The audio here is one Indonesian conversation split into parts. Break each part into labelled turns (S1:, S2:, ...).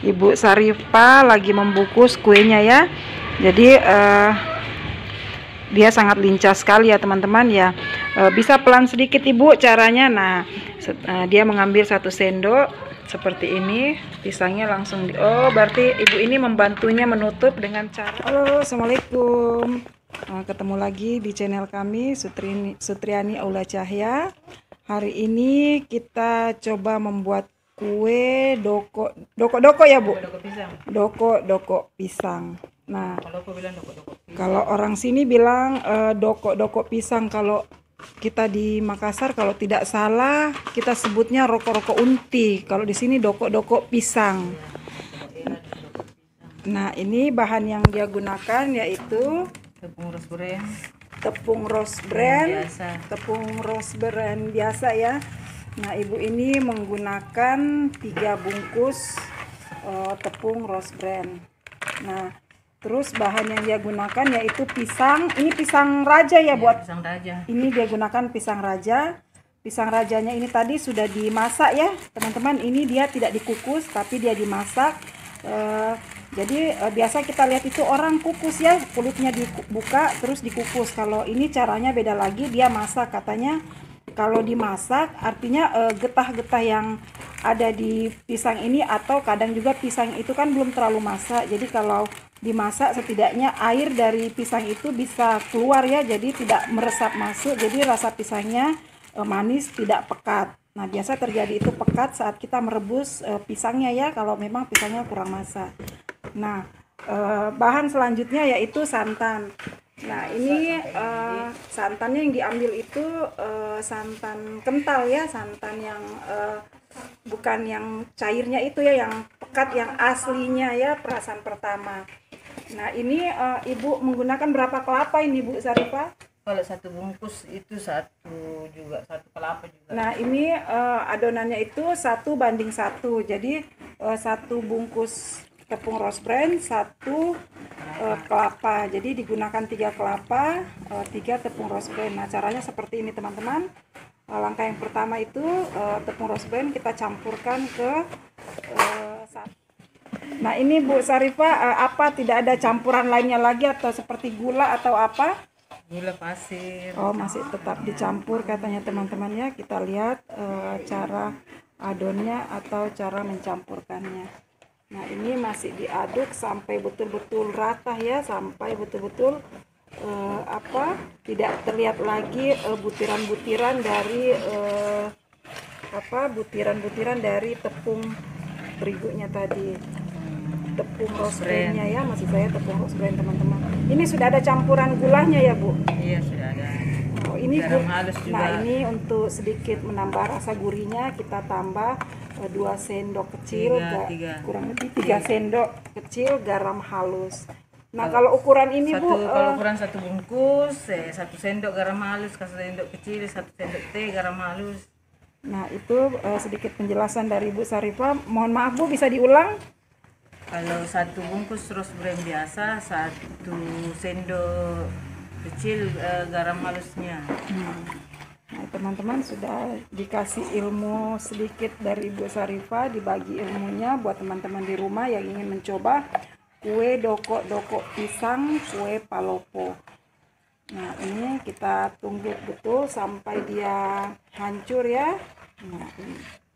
S1: Ibu Syarifah lagi membungkus kuenya ya. Jadi dia sangat lincah sekali ya teman-teman ya. Bisa pelan sedikit Ibu caranya. Nah, dia mengambil 1 sendok seperti ini, pisangnya langsung oh berarti Ibu ini membantunya menutup dengan cara. Halo, Assalamualaikum. Ketemu lagi di channel kami Sutriani Aula Cahya. Hari ini kita coba membuat kue doko ya Bu?
S2: Doko pisang.
S1: Doko pisang. Nah,
S2: Kalau aku bilang doko pisang.
S1: kalau orang sini bilang doko pisang. Kalau kita di Makassar kalau tidak salah kita sebutnya roko unti. Kalau di sini doko pisang. Nah, ini bahan yang dia gunakan yaitu
S2: tepung rose bran
S1: tepung rose bran biasa ya. Nah, Ibu ini menggunakan 3 bungkus tepung rose bran. Nah, terus bahan yang dia gunakan yaitu pisang. Ini pisang raja ya, buat
S2: pisang raja.
S1: Ini dia gunakan pisang raja. Pisang rajanya ini tadi sudah dimasak ya, teman-teman. Ini dia tidak dikukus tapi dia dimasak. Jadi biasa kita lihat itu orang kukus ya, kulitnya dibuka terus dikukus. Kalau ini caranya beda lagi, dia masak katanya. Kalau dimasak artinya getah-getah yang ada di pisang ini, atau kadang juga pisang itu kan belum terlalu masak. Jadi kalau dimasak setidaknya air dari pisang itu bisa keluar ya, jadi tidak meresap masuk. Jadi rasa pisangnya manis, tidak pekat. Nah, biasa terjadi itu pekat saat kita merebus pisangnya ya, kalau memang pisangnya kurang masak. Nah, bahan selanjutnya yaitu santan. Nah, ini santannya yang diambil itu santan kental ya, santan yang bukan yang cairnya itu ya, yang pekat, yang aslinya ya, perasan pertama. Nah, ini Ibu menggunakan berapa kelapa ini Bu Syarifah?
S2: Kalau 1 bungkus itu 1 kelapa juga.
S1: Nah, ini adonannya itu 1:1. Jadi 1 bungkus tepung rose bran, 1 kelapa. Jadi digunakan 3 kelapa, 3 tepung rose bran. Nah, caranya seperti ini teman-teman. Langkah yang pertama itu tepung rose bran kita campurkan ke Nah, ini Bu Syarifah apa tidak ada campuran lainnya lagi atau seperti gula atau apa?
S2: Gula pasir.
S1: Oh, masih tetap dicampur katanya teman-teman ya. Kita lihat cara adonnya atau cara mencampurkannya. Nah, ini masih diaduk sampai betul-betul rata ya, sampai betul-betul tidak terlihat lagi butiran-butiran dari butiran-butiran dari tepung terigunya tadi. Tepung rose bran-nya ya, maksud saya tepung rose bran teman-teman. Ini sudah ada campuran gulanya ya Bu?
S2: Iya, sudah ada.
S1: Oh, ini
S2: garam halus juga.
S1: Nah, ini untuk sedikit menambah rasa gurihnya kita tambah 2 sendok kecil, kurang lebih 3 sendok kecil garam halus. Nah, kalau ukuran ini Bu,
S2: kalau ukuran 1 bungkus 1 sendok garam halus, 1 sendok kecil, 1 sendok teh garam halus.
S1: Nah, itu sedikit penjelasan dari Bu Syarifah. Mohon maaf Bu, bisa diulang?
S2: Kalau 1 bungkus rose bran biasa 1 sendok kecil garam halusnya.
S1: Nah, teman-teman sudah dikasih ilmu sedikit dari Ibu Syarifah, dibagi ilmunya buat teman-teman di rumah yang ingin mencoba kue doko pisang, kue palopo. Nah, ini kita tunggu betul sampai dia hancur ya. Nah, ini.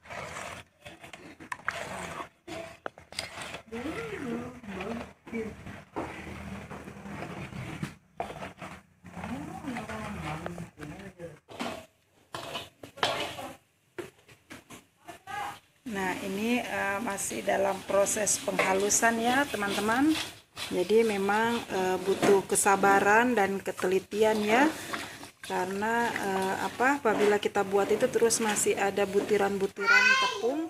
S1: Nah, ini masih dalam proses penghalusan ya teman-teman. Jadi memang butuh kesabaran dan ketelitian ya. Karena apabila kita buat itu terus masih ada butiran-butiran tepung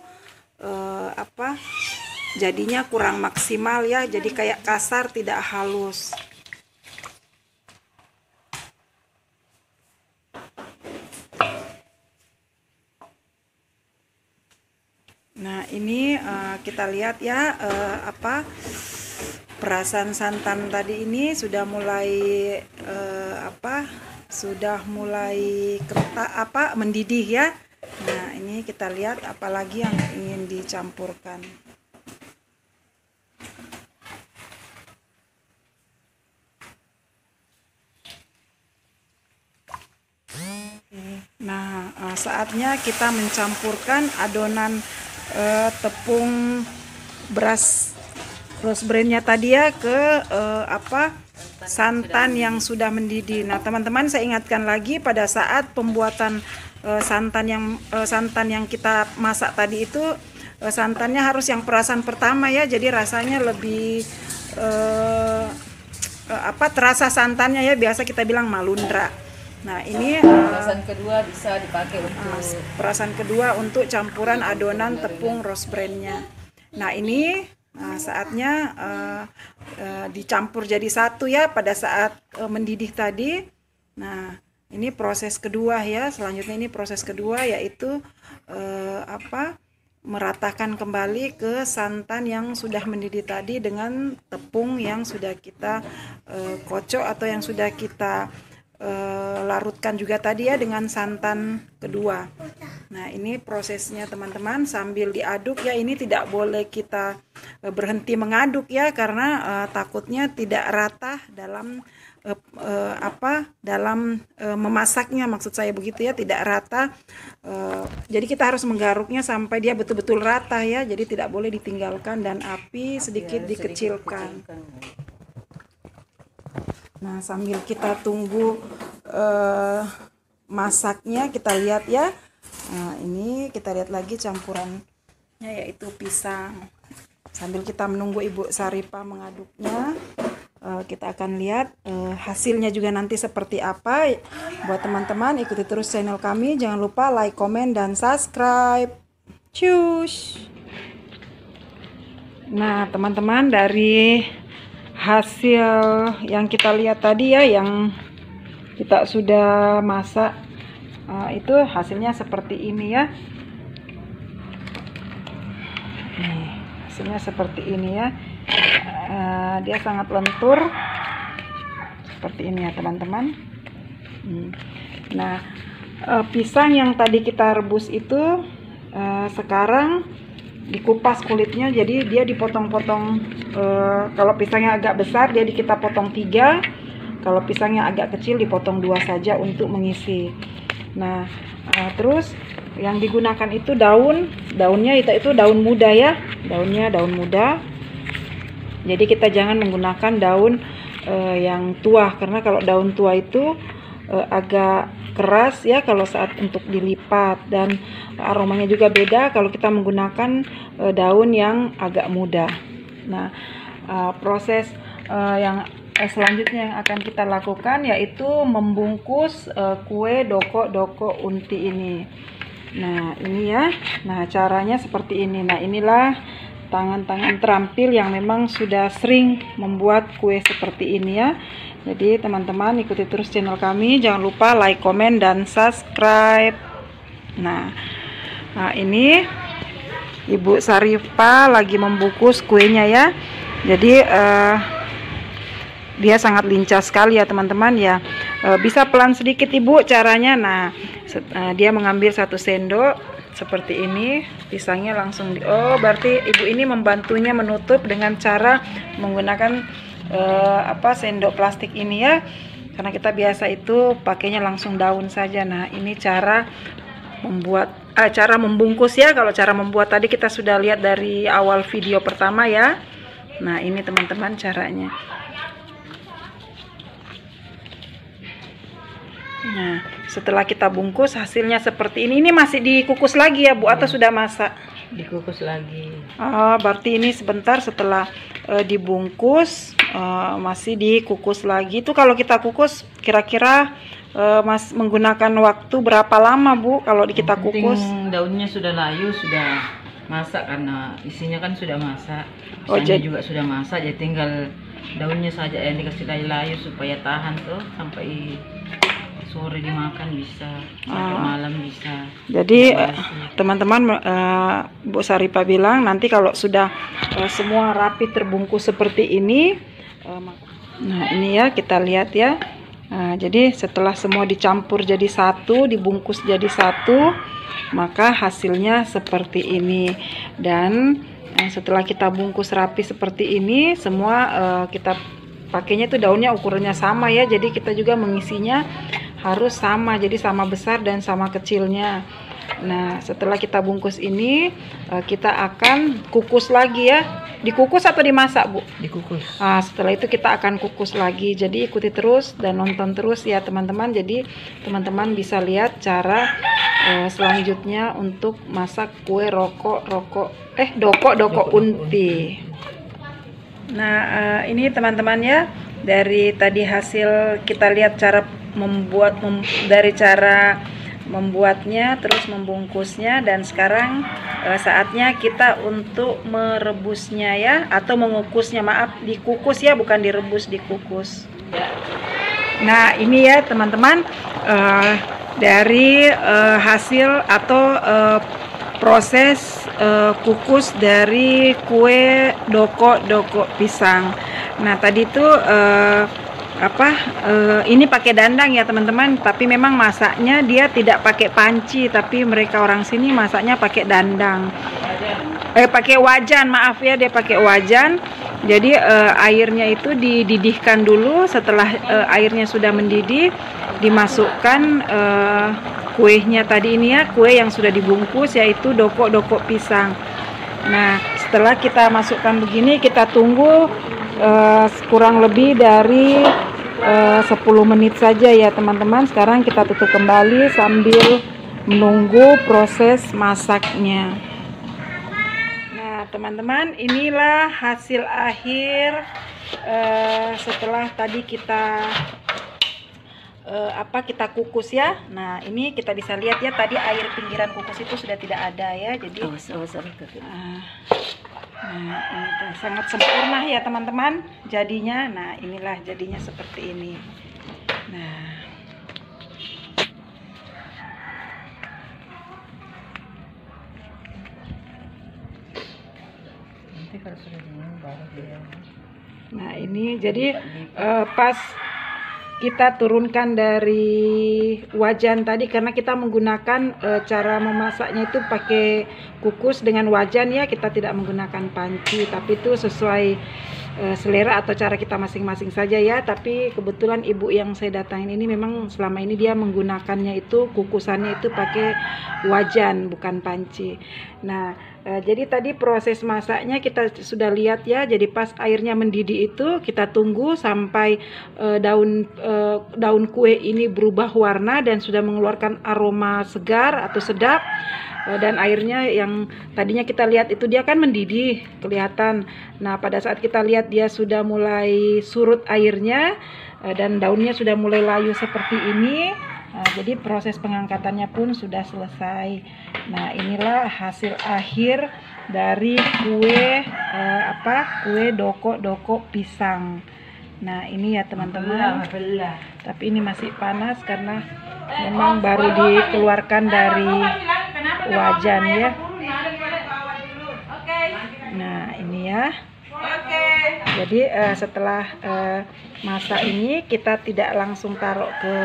S1: jadinya kurang maksimal ya. Jadi kayak kasar, tidak halus. Nah, ini kita lihat ya perasan santan tadi ini sudah mulai mendidih ya. Nah, ini kita lihat apalagi yang ingin dicampurkan. saatnya kita mencampurkan adonan tepung beras rose bran-nya tadi ya ke santan yang sudah mendidih. Nah, teman-teman, saya ingatkan lagi pada saat pembuatan santan yang kita masak tadi itu, santannya harus yang perasan pertama ya. Jadi rasanya lebih terasa santannya ya, biasa kita bilang malundra. Nah, ini
S2: perasan kedua bisa dipakai untuk
S1: perasan kedua untuk campuran adonan tepung rose bran-nya. Nah, ini saatnya dicampur jadi satu ya pada saat mendidih tadi. Nah, ini proses kedua ya. Selanjutnya ini proses kedua, yaitu meratakan kembali ke santan yang sudah mendidih tadi dengan tepung yang sudah kita kocok atau yang sudah kita larutkan juga tadi ya dengan santan kedua. Nah, ini prosesnya teman-teman, sambil diaduk ya. Ini tidak boleh kita berhenti mengaduk ya, karena takutnya tidak rata dalam memasaknya, maksud saya begitu ya, tidak rata. Jadi kita harus menggaruknya sampai dia betul-betul rata ya. Jadi tidak boleh ditinggalkan dan api sedikit dikecilkan. Nah, sambil kita tunggu masaknya, kita lihat ya. Nah, ini kita lihat lagi campurannya, yaitu pisang. Sambil kita menunggu Ibu Saripa mengaduknya, kita akan lihat hasilnya juga nanti seperti apa. Buat teman-teman, ikuti terus channel kami. Jangan lupa like, komen, dan subscribe. Cus. Nah, teman-teman, dari hasil yang kita lihat tadi ya, yang kita sudah masak, itu hasilnya seperti ini ya. Nih, hasilnya seperti ini ya. Dia sangat lentur seperti ini ya teman-teman. Nah, pisang yang tadi kita rebus itu sekarang dikupas kulitnya, jadi dia dipotong-potong. Kalau pisangnya agak besar, dia kita potong 3. Kalau pisangnya agak kecil, dipotong 2 saja untuk mengisi. Nah, terus yang digunakan itu daunnya itu daun muda ya, daunnya daun muda. Jadi kita jangan menggunakan daun yang tua, karena kalau daun tua itu agak keras ya kalau saat untuk dilipat, dan aromanya juga beda kalau kita menggunakan daun yang agak muda. Nah, proses yang selanjutnya yang akan kita lakukan yaitu membungkus kue doko-doko unti ini. Nah, ini ya. Nah, caranya seperti ini. Nah, inilah tangan-tangan terampil yang memang sudah sering membuat kue seperti ini ya. Jadi teman-teman, ikuti terus channel kami. Jangan lupa like, komen, dan subscribe. Nah, ini Ibu Saripa lagi membungkus kuenya ya. Jadi dia sangat lincah sekali ya teman-teman ya. Bisa pelan sedikit Ibu caranya. Nah, dia mengambil 1 sendok seperti ini, pisangnya langsung berarti Ibu ini membantunya menutup dengan cara menggunakan sendok plastik ini ya, karena kita biasa itu pakainya langsung daun saja. Nah, ini cara membungkus ya. Kalau cara membuat tadi kita sudah lihat dari awal video pertama ya. Nah, ini teman-teman caranya. Nah, setelah kita bungkus hasilnya seperti ini. Ini masih dikukus lagi ya Bu, atau sudah masak?
S2: dikukus lagi.
S1: Berarti ini sebentar setelah dibungkus masih dikukus lagi. Itu kalau kita kukus kira-kira menggunakan waktu berapa lama Bu kalau kita kukus?
S2: Daunnya sudah layu, sudah masak, karena isinya kan sudah masak. Pisangnya juga sudah masak, jadi tinggal daunnya saja yang dikasih layu supaya tahan tuh sampai sore dimakan bisa, sampai malam bisa. Jadi
S1: teman-teman, Bu Saripa bilang nanti kalau sudah semua rapi terbungkus seperti ini, nah ini ya kita lihat ya. Jadi setelah semua dicampur jadi satu, dibungkus jadi satu, maka hasilnya seperti ini. Dan setelah kita bungkus rapi seperti ini, semua kita pakainya itu daunnya ukurannya sama ya. Jadi kita juga mengisinya harus sama, jadi sama besar dan sama kecilnya. Nah, setelah kita bungkus ini, kita akan kukus lagi ya. Dikukus atau dimasak, Bu?
S2: Dikukus.
S1: Nah, setelah itu kita akan kukus lagi. Jadi ikuti terus dan nonton terus ya teman-teman. Jadi teman-teman bisa lihat cara selanjutnya untuk masak kue doko unti. Nah, ini teman-teman ya, dari tadi hasil kita lihat cara dari cara membuatnya, terus membungkusnya, dan sekarang saatnya kita untuk merebusnya ya, atau mengukusnya, maaf, dikukus ya, bukan direbus, dikukus. Nah, ini ya teman-teman, dari hasil atau proses kukus dari kue doko pisang. Nah, tadi tuh ini pakai dandang ya teman-teman, tapi memang masaknya dia tidak pakai panci, tapi mereka orang sini masaknya pakai dandang, pakai wajan, maaf ya, dia pakai wajan. Jadi airnya itu dididihkan dulu. Setelah airnya sudah mendidih, dimasukkan kuenya tadi ini ya, kue yang sudah dibungkus, yaitu doko pisang. Nah, setelah kita masukkan begini, kita tunggu kurang lebih dari 10 menit saja ya teman-teman. Sekarang kita tutup kembali sambil menunggu proses masaknya. Nah teman-teman, inilah hasil akhir setelah tadi kita kita kukus ya. Nah, ini kita bisa lihat ya, tadi air pinggiran kukus itu sudah tidak ada ya. Jadi nah, ini sangat sempurna ya teman-teman jadinya. Nah, inilah jadinya seperti ini. Nah,
S2: Nanti kalau sudah dingin baru dia.
S1: Nah, ini jadi pas kita turunkan dari wajan tadi, karena kita menggunakan cara memasaknya itu pakai kukus dengan wajan ya, kita tidak menggunakan panci, tapi itu sesuai selera atau cara kita masing-masing saja ya. Tapi kebetulan ibu yang saya datangin ini memang selama ini dia menggunakannya itu, kukusannya itu pakai wajan bukan panci. Nah, jadi tadi proses masaknya kita sudah lihat ya. Jadi pas airnya mendidih itu kita tunggu sampai daun kue ini berubah warna dan sudah mengeluarkan aroma segar atau sedap. Dan airnya yang tadinya kita lihat itu dia kan mendidih kelihatan. Nah, pada saat kita lihat dia sudah mulai surut airnya dan daunnya sudah mulai layu seperti ini. Nah, jadi proses pengangkatannya pun sudah selesai. Nah, inilah hasil akhir dari kue kue doko pisang. Nah, ini ya teman-teman. Tapi ini masih panas karena memang baru dikeluarkan dari wajan ya. Nah, ini ya. Jadi setelah masak ini kita tidak langsung taruh ke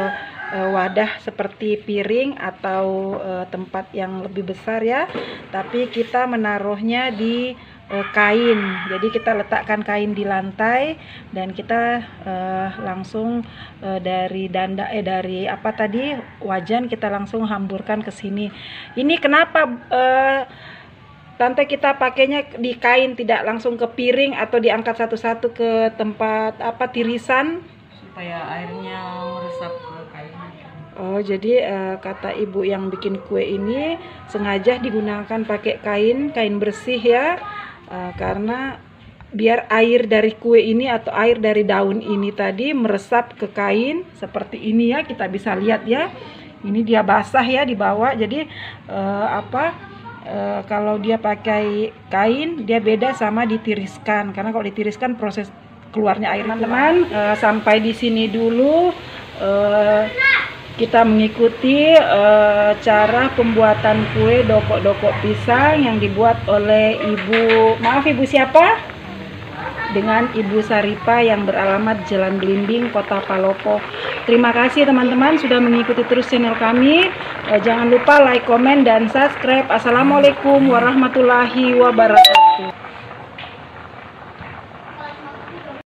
S1: wadah seperti piring atau tempat yang lebih besar ya, tapi kita menaruhnya di kain. Jadi kita letakkan kain di lantai dan kita langsung dari wajan kita langsung hamburkan ke sini. Ini kenapa Tante kita pakainya di kain, tidak langsung ke piring atau diangkat satu-satu ke tempat tirisan,
S2: supaya airnya meresap ke kain.
S1: Oh, jadi kata ibu yang bikin kue ini sengaja digunakan pakai kain bersih ya, karena biar air dari kue ini atau air dari daun ini tadi meresap ke kain seperti ini ya. Kita bisa lihat ya, ini dia basah ya di bawah. Jadi kalau dia pakai kain dia beda sama ditiriskan, karena kalau ditiriskan proses keluarnya air. Teman-teman, sampai di sini dulu kita mengikuti cara pembuatan kue doko pisang yang dibuat oleh ibu siapa? Dengan Ibu Saripa yang beralamat Jalan Belimbing, Kota Palopo. Terima kasih teman-teman sudah mengikuti terus channel kami. Jangan lupa like, komen, dan subscribe. Assalamualaikum warahmatullahi wabarakatuh.